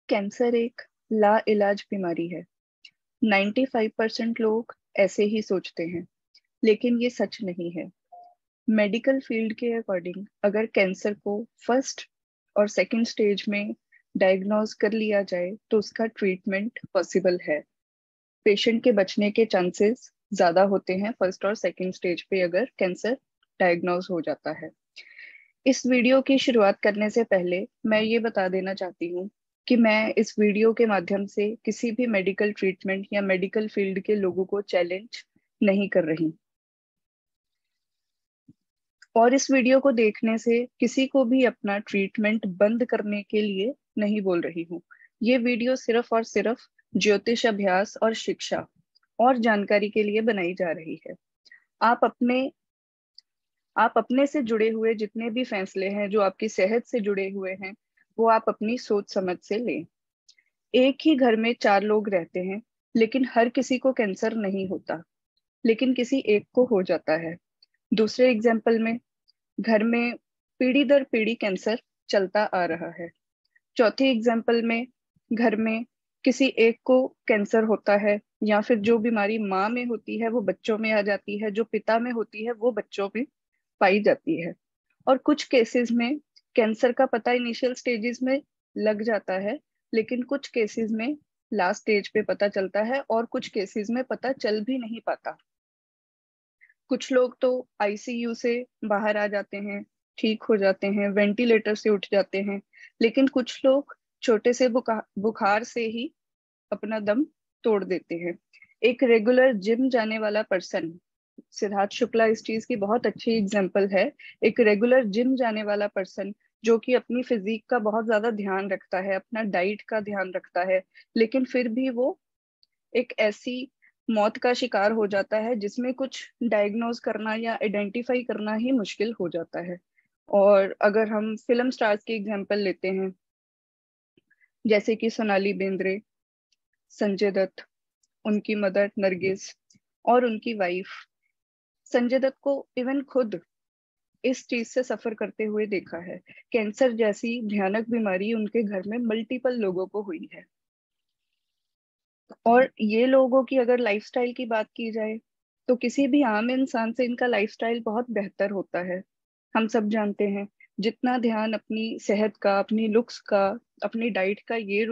Cancer एक लाइलाज बीमारी है। 95% लोग ऐसे ही सोचते हैं, लेकिन ये सच नहीं है। मेडिकल फील्ड के अकॉर्डिंग अगर कैंसर को फर्स्ट और सेकंड स्टेज में डायग्नोज कर लिया जाए तो उसका ट्रीटमेंट पॉसिबल है। पेशेंट के बचने के चांसेस ज्यादा होते हैं फर्स्ट और सेकंड स्टेज पे अगर कैंसर डायग्नोज हो जाता है। इस वीडियो की शुरुआत करने से पहले मैं ये बता देना चाहती हूँ कि मैं इस वीडियो के माध्यम से किसी भी मेडिकल ट्रीटमेंट या मेडिकल फील्ड के लोगों को चैलेंज नहीं कर रही, और इस वीडियो को देखने से किसी को भी अपना ट्रीटमेंट बंद करने के लिए नहीं बोल रही हूँ। ये वीडियो सिर्फ और सिर्फ ज्योतिष अभ्यास और शिक्षा और जानकारी के लिए बनाई जा रही है। आप अपने आप अपने से जुड़े हुए जितने भी फैसले हैं जो आपकी सेहत से जुड़े हुए हैं, वो आप अपनी सोच समझ से लें। एक ही घर में 4 लोग रहते हैं, लेकिन हर किसी को कैंसर नहीं होता, लेकिन किसी एक को हो जाता है। दूसरे एग्जाम्पल में, घर में पीढ़ी दर पीढ़ी कैंसर चलता आ रहा है। चौथे एग्जाम्पल में, घर में किसी एक को कैंसर होता है, या फिर जो बीमारी माँ में होती है वो बच्चों में आ जाती है, जो पिता में होती है वो बच्चों में पाई जाती है। और कुछ केसेस में कैंसर का पता इनिशियल स्टेजेस में लग जाता है, लेकिन कुछ केसेस में लास्ट स्टेज पे पता चलता है, और कुछ केसेस में पता चल भी नहीं पाता। कुछ लोग तो आईसीयू से बाहर आ जाते हैं, ठीक हो जाते हैं, वेंटिलेटर से उठ जाते हैं, लेकिन कुछ लोग छोटे से बुखार से ही अपना दम तोड़ देते हैं। एक रेगुलर जिम जाने वाला पर्सन, सिद्धार्थ शुक्ला इस चीज की बहुत अच्छी एग्जाम्पल है। एक रेगुलर जिम जाने वाला पर्सन जो कि अपनी फिजिक का बहुत ज्यादा ध्यान रखता है, अपना डाइट का ध्यान रखता है, लेकिन फिर भी वो एक ऐसी मौत का शिकार हो जाता है जिसमें कुछ डायग्नोज करना या आइडेंटिफाई करना ही मुश्किल हो जाता है। और अगर हम फिल्म स्टार्स की एग्जाम्पल लेते हैं, जैसे कि सोनाली बेंद्रे, संजय दत्त, उनकी मदर नरगिस और उनकी वाइफ, संजय दत्त को इवन खुद इस चीज से सफर करते हुए देखा है। कैंसर जैसी भयानक बीमारी उनके घर में मल्टीपल लोगों को हुई है। और ये लोगों की अगर लाइफस्टाइल की बात की जाए तो किसी भी आम इंसान से इनका लाइफस्टाइल बहुत बेहतर होता है। हम सब जानते हैं, जितना ध्यान अपनी सेहत का, अपनी लुक्स का, अपनी डाइट का ये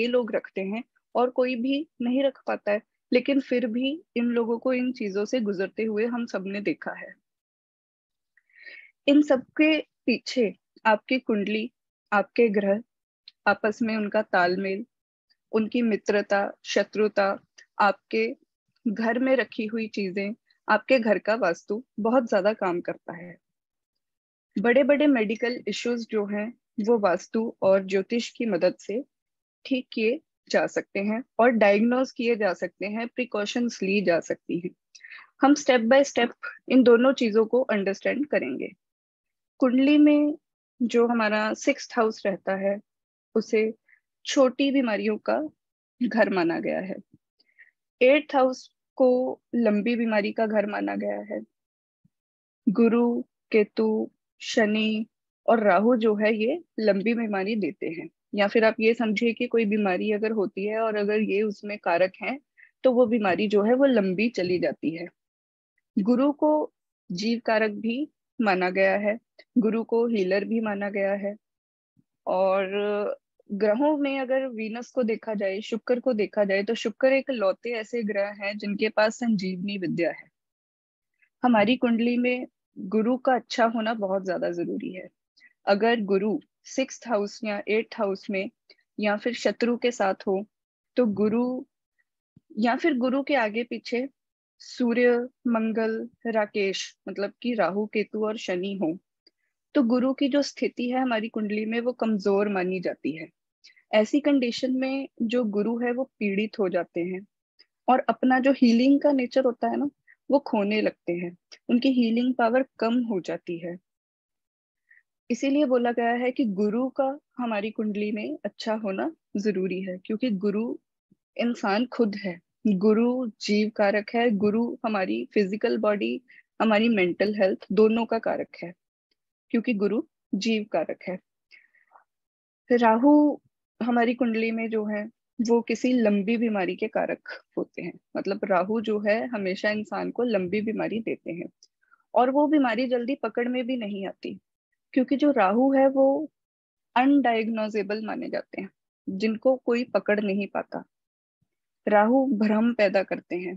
लोग रखते हैं, और कोई भी नहीं रख पाता है। लेकिन फिर भी इन लोगों को इन चीजों से गुजरते हुए हम सबने देखा है। इन सबके पीछे आपकी कुंडली, आपके ग्रह, आपस में उनका तालमेल, उनकी मित्रता, शत्रुता, आपके घर में रखी हुई चीजें, आपके घर का वास्तु बहुत ज्यादा काम करता है। बड़े बड़े मेडिकल इश्यूज जो हैं वो वास्तु और ज्योतिष की मदद से ठीक किए जा सकते हैं और डायग्नोज किए जा सकते हैं, प्रिकॉशंस ली जा सकती हैं। हम स्टेप बाय स्टेप इन दोनों चीजों को अंडरस्टैंड करेंगे। कुंडली में जो हमारा 6th हाउस रहता है, उसे छोटी बीमारियों का घर माना गया है। 8th हाउस को लंबी बीमारी का घर माना गया है। गुरु, केतु, शनि और राहु जो है ये लंबी बीमारी देते हैं। या फिर आप ये समझिए कि कोई बीमारी अगर होती है और अगर ये उसमें कारक है, तो वो बीमारी जो है वो लंबी चली जाती है। गुरु को जीव कारक भी माना गया है, गुरु को हीलर भी माना गया है। और ग्रहों में अगर वीनस को देखा जाए, शुक्र को देखा जाए, तो शुक्र एक लौते ऐसे ग्रह हैं जिनके पास संजीवनी विद्या है। हमारी कुंडली में गुरु का अच्छा होना बहुत ज्यादा जरूरी है। अगर गुरु 6th हाउस या 8th हाउस में या फिर शत्रु के साथ हो, तो गुरु, या फिर गुरु के आगे पीछे सूर्य, मंगल, राकेश, मतलब कि राहु, केतु और शनि हो, तो गुरु की जो स्थिति है हमारी कुंडली में वो कमजोर मानी जाती है। ऐसी कंडीशन में जो गुरु है वो पीड़ित हो जाते हैं, और अपना जो हीलिंग का नेचर होता है ना, वो खोने लगते हैं। उनकी हीलिंग पावर कम हो जाती है। इसीलिए बोला गया है कि गुरु का हमारी कुंडली में अच्छा होना जरूरी है, क्योंकि गुरु इंसान खुद है। गुरु जीव कारक है। गुरु हमारी फिजिकल बॉडी, हमारी मेंटल हेल्थ दोनों का कारक है, क्योंकि गुरु जीव कारक है। राहु हमारी कुंडली में जो है वो किसी लंबी बीमारी के कारक होते हैं। मतलब राहु जो है हमेशा इंसान को लंबी बीमारी देते हैं, और वो बीमारी जल्दी पकड़ में भी नहीं आती, क्योंकि जो राहु है वो अनडायग्नोजेबल माने जाते हैं, जिनको कोई पकड़ नहीं पाता। राहु भ्रम पैदा करते हैं।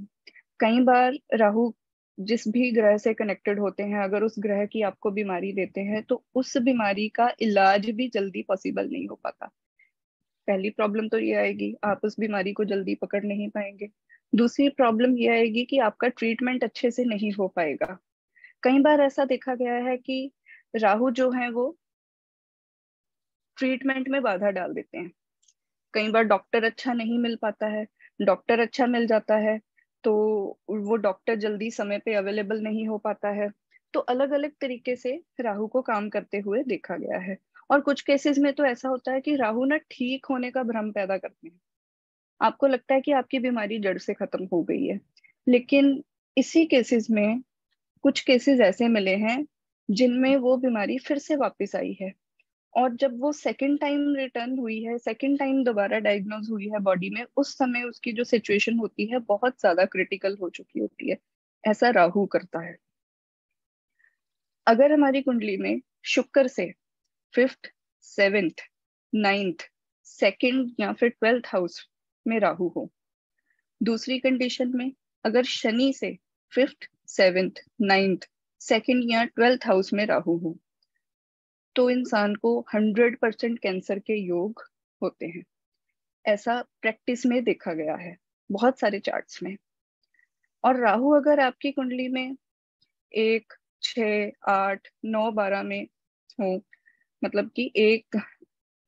कई बार राहु जिस भी ग्रह से कनेक्टेड होते हैं, अगर उस ग्रह की आपको बीमारी देते हैं तो उस बीमारी का इलाज भी जल्दी पॉसिबल नहीं हो पाता। पहली प्रॉब्लम तो ये आएगी, आप उस बीमारी को जल्दी पकड़ नहीं पाएंगे। दूसरी प्रॉब्लम ये आएगी कि आपका ट्रीटमेंट अच्छे से नहीं हो पाएगा। कई बार ऐसा देखा गया है कि राहु जो है वो ट्रीटमेंट में बाधा डाल देते हैं। कई बार डॉक्टर अच्छा नहीं मिल पाता है, डॉक्टर अच्छा मिल जाता है तो वो डॉक्टर जल्दी समय पे अवेलेबल नहीं हो पाता है। तो अलग अलग तरीके से राहु को काम करते हुए देखा गया है। और कुछ केसेस में तो ऐसा होता है कि राहु ना ठीक होने का भ्रम पैदा करते हैं। आपको लगता है कि आपकी बीमारी जड़ से खत्म हो गई है, लेकिन इसी केसेस में कुछ केसेस ऐसे मिले हैं जिनमें वो बीमारी फिर से वापस आई है। और जब वो सेकंड टाइम रिटर्न हुई है, सेकंड टाइम दोबारा डायग्नोज हुई है बॉडी में, उस समय उसकी जो सिचुएशन होती है बहुत ज्यादा क्रिटिकल हो चुकी होती है। ऐसा राहु करता है। अगर हमारी कुंडली में शुक्र से फिफ्थ, सेवेंथ, नाइन्थ, सेकंड या फिर ट्वेल्थ हाउस में राहु हो। दूसरी कंडीशन में अगर शनि से फिफ्थ, सेवेंथ, नाइन्थ, सेकंड या ट्वेल्थ हाउस में राहु हो, तो इंसान को 100% कैंसर के योग होते हैं। ऐसा प्रैक्टिस में देखा गया है बहुत सारे चार्ट्स में। और राहु अगर आपकी कुंडली में 1, 6, 8, 9, 12 में हो, मतलब कि एक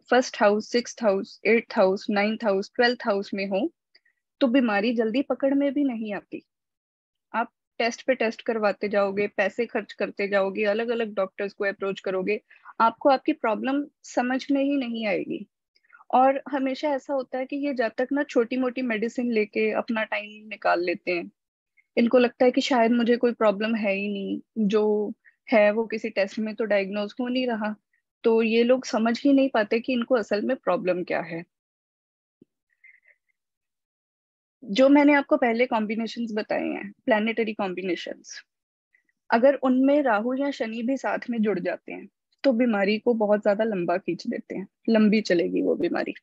first house, sixth house, eighth house, ninth house, twelfth house में हो, तो बीमारी जल्दी पकड़ में भी नहीं आती। आप टेस्ट पे टेस्ट करवाते जाओगे, पैसे खर्च करते जाओगे, अलग अलग डॉक्टर्स को अप्रोच करोगे, आपको आपकी प्रॉब्लम समझ में ही नहीं आएगी। और हमेशा ऐसा होता है कि ये जातक ना छोटी मोटी मेडिसिन लेके अपना टाइम निकाल लेते हैं। इनको लगता है कि शायद मुझे कोई प्रॉब्लम है ही नहीं, जो है वो किसी टेस्ट में तो डायग्नोज हो नहीं रहा। तो ये लोग समझ ही नहीं पाते कि इनको असल में प्रॉब्लम क्या है। जो मैंने आपको पहले कॉम्बिनेशंस बताए हैं, प्लानिटरी कॉम्बिनेशंस, अगर उनमें राहु या शनि भी साथ में जुड़ जाते हैं तो बीमारी को बहुत ज्यादा लंबा खींच देते हैं, लंबी चलेगी वो बीमारी।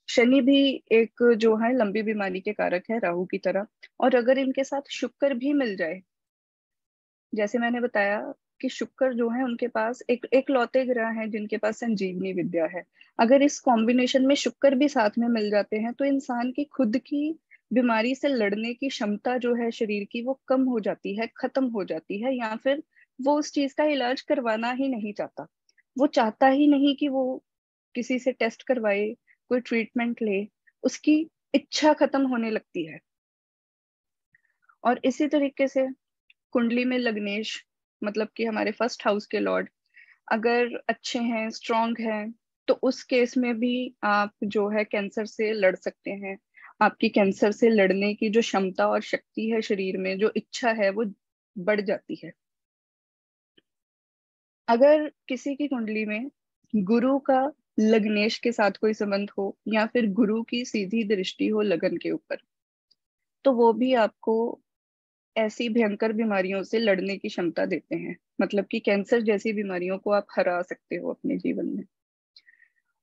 शनि भी एक जो है लंबी बीमारी के कारक है राहु की तरह। और अगर इनके साथ शुक्र भी मिल जाए, जैसे मैंने बताया कि शुक्र जो है उनके पास एक एकलौते ग्रह हैं जिनके पास संजीवनी विद्या है। अगर इस कॉम्बिनेशन में शुक्र भी साथ में मिल जाते हैं तो इंसान की खुद की बीमारी से लड़ने की क्षमता जो है शरीर की वो कम हो जाती है, खत्म हो जाती है, या फिर वो उस चीज का इलाज करवाना ही नहीं चाहता। वो चाहता ही नहीं कि वो किसी से टेस्ट करवाए, कोई ट्रीटमेंट ले, उसकी इच्छा खत्म होने लगती है। और इसी तरीके से कुंडली में लग्नेश, मतलब कि हमारे फर्स्ट हाउस के लॉर्ड अगर अच्छे हैं, स्ट्रांग हैं, तो उस केस में भी आप जो है कैंसर से लड़ सकते हैं। आपकी कैंसर से लड़ने की जो क्षमता और शक्ति है शरीर में, जो इच्छा है, वो बढ़ जाती है। अगर किसी की कुंडली में गुरु का लग्नेश के साथ कोई संबंध हो, या फिर गुरु की सीधी दृष्टि हो लगन के ऊपर, तो वो भी आपको ऐसी भयंकर बीमारियों से लड़ने की क्षमता देते हैं। मतलब कि कैंसर जैसी बीमारियों को आप हरा सकते हो अपने जीवन में।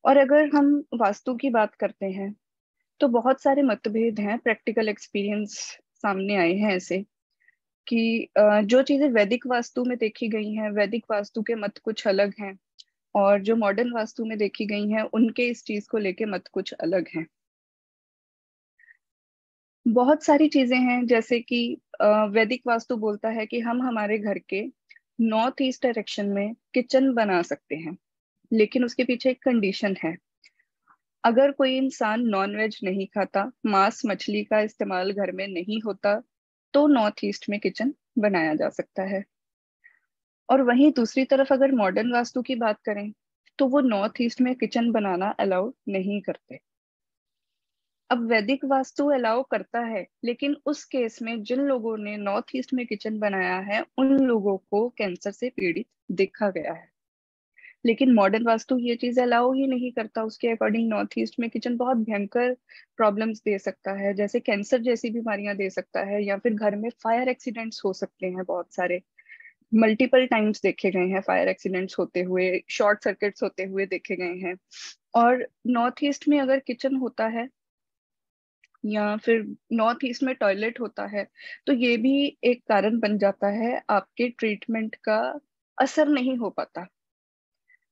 और अगर हम वास्तु की बात करते हैं तो बहुत सारे मतभेद हैं, प्रैक्टिकल एक्सपीरियंस सामने आए हैं ऐसे कि जो चीजें वैदिक वास्तु में देखी गई हैं, वैदिक वास्तु के मत कुछ अलग हैं, और जो मॉडर्न वास्तु में देखी गई हैं उनके इस चीज को लेके मत कुछ अलग हैं। बहुत सारी चीजें हैं, जैसे कि वैदिक वास्तु बोलता है कि हम हमारे घर के नॉर्थ ईस्ट डायरेक्शन में किचन बना सकते हैं, लेकिन उसके पीछे एक कंडीशन है। अगर कोई इंसान नॉनवेज नहीं खाता, मांस मछली का इस्तेमाल घर में नहीं होता, तो नॉर्थ ईस्ट में किचन बनाया जा सकता है। और वहीं दूसरी तरफ अगर मॉडर्न वास्तु की बात करें तो वो नॉर्थ ईस्ट में किचन बनाना अलाउ नहीं करते। अब वैदिक वास्तु अलाउ करता है, लेकिन उस केस में जिन लोगों ने नॉर्थ ईस्ट में किचन बनाया है उन लोगों को कैंसर से पीड़ित देखा गया है। लेकिन मॉडर्न वास्तु ये चीज अलाउ ही नहीं करता। उसके अकॉर्डिंग नॉर्थ ईस्ट में किचन बहुत भयंकर प्रॉब्लम्स दे सकता है, जैसे कैंसर जैसी बीमारियां दे सकता है, या फिर घर में फायर एक्सीडेंट्स हो सकते हैं बहुत सारे। मल्टीपल टाइम्स देखे गए हैं फायर एक्सीडेंट्स होते हुए, शॉर्ट सर्किट्स होते हुए देखे गए हैं। और नॉर्थ ईस्ट में अगर किचन होता है या फिर नॉर्थ ईस्ट में टॉयलेट होता है, तो ये भी एक कारण बन जाता है आपके ट्रीटमेंट का असर नहीं हो पाता।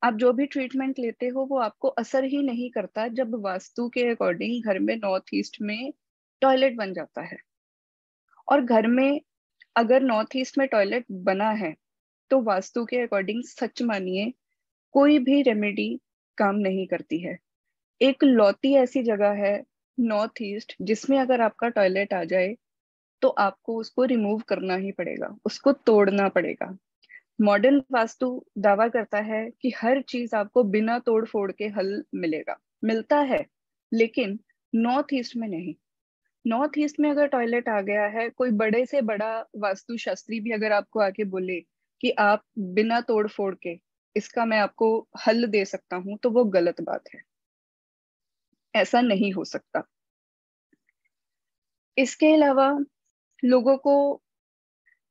आप जो भी ट्रीटमेंट लेते हो वो आपको असर ही नहीं करता जब वास्तु के अकॉर्डिंग घर में नॉर्थ ईस्ट में टॉयलेट बन जाता है। और घर में अगर नॉर्थ ईस्ट में टॉयलेट बना है तो वास्तु के अकॉर्डिंग सच मानिए कोई भी रेमेडी काम नहीं करती है। एक लौती ऐसी जगह है नॉर्थ ईस्ट जिसमें अगर आपका टॉयलेट आ जाए तो आपको उसको रिमूव करना ही पड़ेगा, उसको तोड़ना पड़ेगा। मॉडर्न वास्तु दावा करता है कि हर चीज आपको बिना तोड़ फोड़ के हल मिलेगा, मिलता है, लेकिन नॉर्थ ईस्ट में नहीं। नॉर्थ ईस्ट में अगर टॉयलेट आ गया है, कोई बड़े से बड़ा वास्तु शास्त्री भी अगर आपको आके बोले कि आप बिना तोड़ फोड़ के इसका मैं आपको हल दे सकता हूं, तो वो गलत बात है। ऐसा नहीं हो सकता। इसके अलावा लोगों को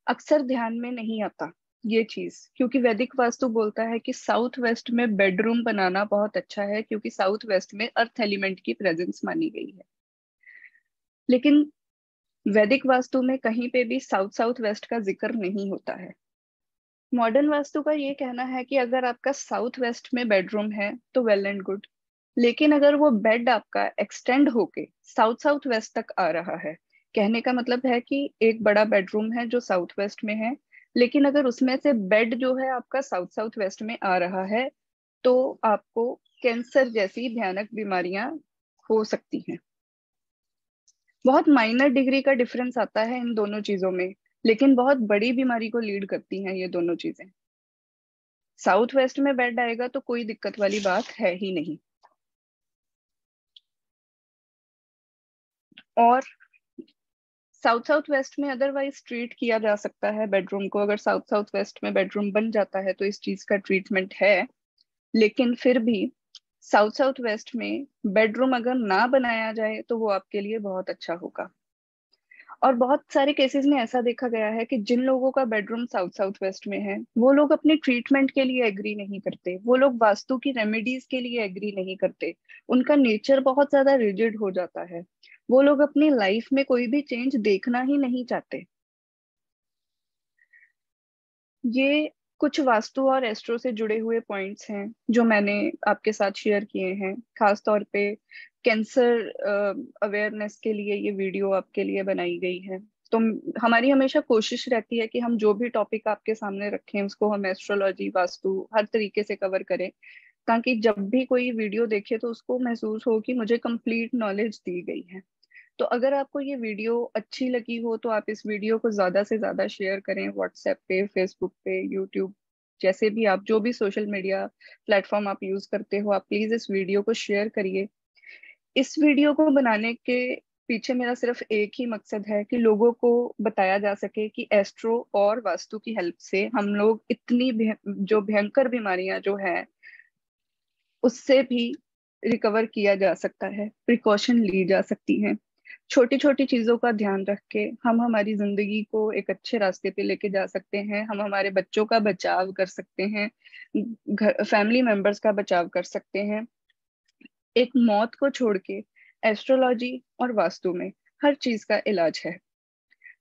अक्सर ध्यान में नहीं आता ये चीज, क्योंकि वैदिक वास्तु बोलता है कि साउथ वेस्ट में बेडरूम बनाना बहुत अच्छा है, क्योंकि साउथ वेस्ट में अर्थ एलिमेंट की प्रेजेंस मानी गई है। लेकिन वैदिक वास्तु में कहीं पे भी साउथ साउथ वेस्ट का जिक्र नहीं होता है। मॉडर्न वास्तु का ये कहना है कि अगर आपका साउथ वेस्ट में बेडरूम है तो वेल एंड गुड, लेकिन अगर वो बेड आपका एक्सटेंड होके साउथ साउथ वेस्ट तक आ रहा है, कहने का मतलब है कि एक बड़ा बेडरूम है जो साउथ वेस्ट में है, लेकिन अगर उसमें से बेड जो है आपका साउथ साउथ वेस्ट में आ रहा है, तो आपको कैंसर जैसी भयानक बीमारियां हो सकती हैं। बहुत माइनर डिग्री का डिफरेंस आता है इन दोनों चीजों में, लेकिन बहुत बड़ी बीमारी को लीड करती हैं ये दोनों चीजें। साउथ वेस्ट में बेड आएगा तो कोई दिक्कत वाली बात है ही नहीं। और साउथ साउथ वेस्ट में अदरवाइज ट्रीट किया जा सकता है बेडरूम को। अगर साउथ साउथ वेस्ट में बेडरूम बन जाता है तो इस चीज का ट्रीटमेंट है, लेकिन फिर भी साउथ साउथ वेस्ट में बेडरूम अगर ना बनाया जाए तो वो आपके लिए बहुत अच्छा होगा। और बहुत सारे केसेस में ऐसा देखा गया है कि जिन लोगों का बेडरूम साउथ साउथ वेस्ट में है वो लोग अपने ट्रीटमेंट के लिए एग्री नहीं करते, वो लोग वास्तु की रेमेडीज के लिए एग्री नहीं करते। उनका नेचर बहुत ज्यादा रिजिड हो जाता है, वो लोग अपनी लाइफ में कोई भी चेंज देखना ही नहीं चाहते। ये कुछ वास्तु और एस्ट्रो से जुड़े हुए पॉइंट्स हैं जो मैंने आपके साथ शेयर किए हैं। खास तौर पे कैंसर अवेयरनेस के लिए ये वीडियो आपके लिए बनाई गई है। तो हमारी हमेशा कोशिश रहती है कि हम जो भी टॉपिक आपके सामने रखें उसको हम एस्ट्रोलॉजी वास्तु हर तरीके से कवर करें, ताकि जब भी कोई वीडियो देखे तो उसको महसूस हो कि मुझे कंप्लीट नॉलेज दी गई है। तो अगर आपको ये वीडियो अच्छी लगी हो तो आप इस वीडियो को ज्यादा से ज्यादा शेयर करें, व्हाट्सएप पे, फेसबुक पे, यूट्यूब, जैसे भी आप जो भी सोशल मीडिया प्लेटफॉर्म आप यूज करते हो, आप प्लीज इस वीडियो को शेयर करिए। इस वीडियो को बनाने के पीछे मेरा सिर्फ एक ही मकसद है कि लोगों को बताया जा सके कि एस्ट्रो और वास्तु की हेल्प से हम लोग इतनी जो भयंकर बीमारियां जो है उससे भी रिकवर किया जा सकता है, प्रिकॉशन ली जा सकती हैं। छोटी छोटी चीजों का ध्यान रख के हम हमारी जिंदगी को एक अच्छे रास्ते पे लेके जा सकते हैं। हम हमारे बच्चों का बचाव कर सकते हैं, घर फैमिली मेंबर्स का बचाव कर सकते हैं। एक मौत को छोड़ के एस्ट्रोलॉजी और वास्तु में हर चीज का इलाज है।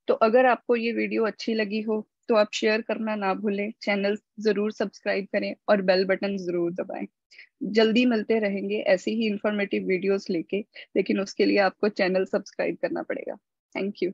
तो अगर आपको ये वीडियो अच्छी लगी हो तो आप शेयर करना ना भूलें, चैनल जरूर सब्सक्राइब करें और बेल बटन जरूर दबाएं। जल्दी मिलते रहेंगे ऐसी ही इंफॉर्मेटिव वीडियोस लेके, लेकिन उसके लिए आपको चैनल सब्सक्राइब करना पड़ेगा। Thank you.